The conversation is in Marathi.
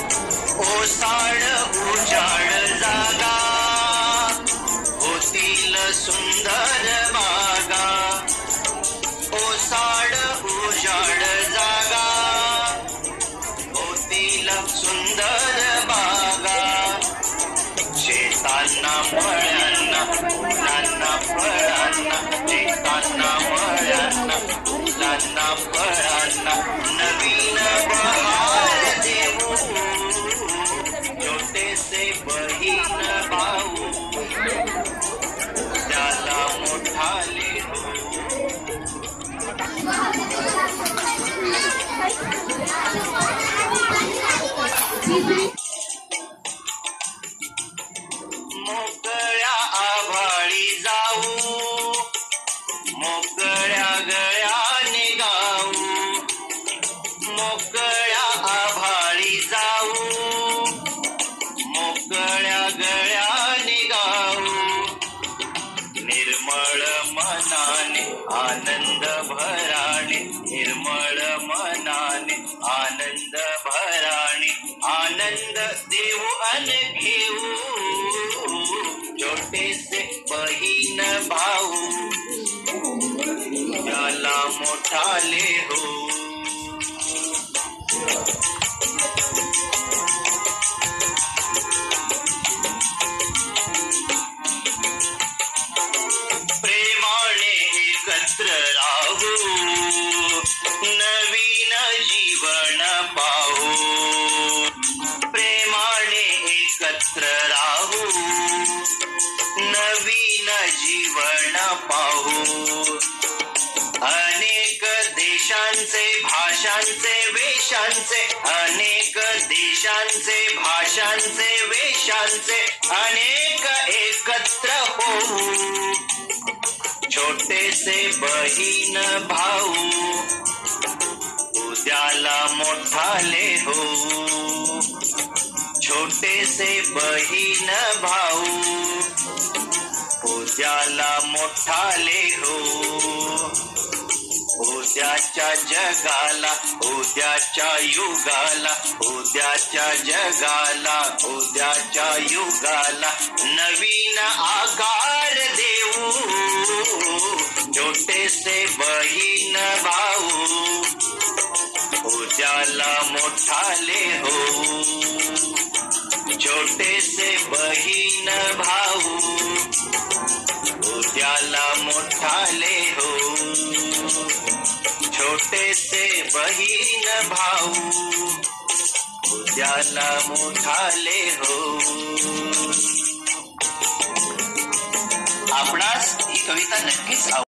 ओसाड उजाड जागा होतील सुंदर बागा, ओसाड उजाड जागा होतील सुंदर बागा, शेतांना मळ्यांना फुलांना फळांना, शेतांना मळ्यांना फुलांना फळांना नवीन बहार देऊ, छोटे से बहीण भाऊ त्याला मोठाले हो. मोकळ्या आभाळी जाऊ, मोकळ्या गळ्याने गाऊ, मोकळ्या आभाळी जाऊ, मोकळ्या गळ्याने गाऊ, निर्मळ मनाने आनंद भराणे, निर्मळ मनाने आनंद भराणे, आनंद देऊ अन घेऊ, छोटे से बहीण भाऊ त्याला मोठाले हो. प्रेमाने एकत्र राहू, नवीन जीवन पाहू, प्रेमाने एकत्र राहू, नवीन जीवन पाहू, अनेक देशांचे भाषांचे वेशांचे, अनेक देशांचे भाषांचे वेशांचे अनेक एकत्र होऊ, छोटे से बहीण भाऊ उद्याला मोठाले हो, छोटे से बहीण भाऊ उद्याला मोठाले हो. उद्याच्या जगाला, उद्याच्या युगाला, उद्याच्या जगाला, उद्याच्या युगाला नवीन आकार देऊ, छोटे से बहीण भाऊ उद्याला मोठाले हो, छोटे से बहीण भाऊ उद्याला मोठाले हो, छोटे से बहीण भाऊ उद्याला मोठाले हो. आपणास ही कविता नक्कीच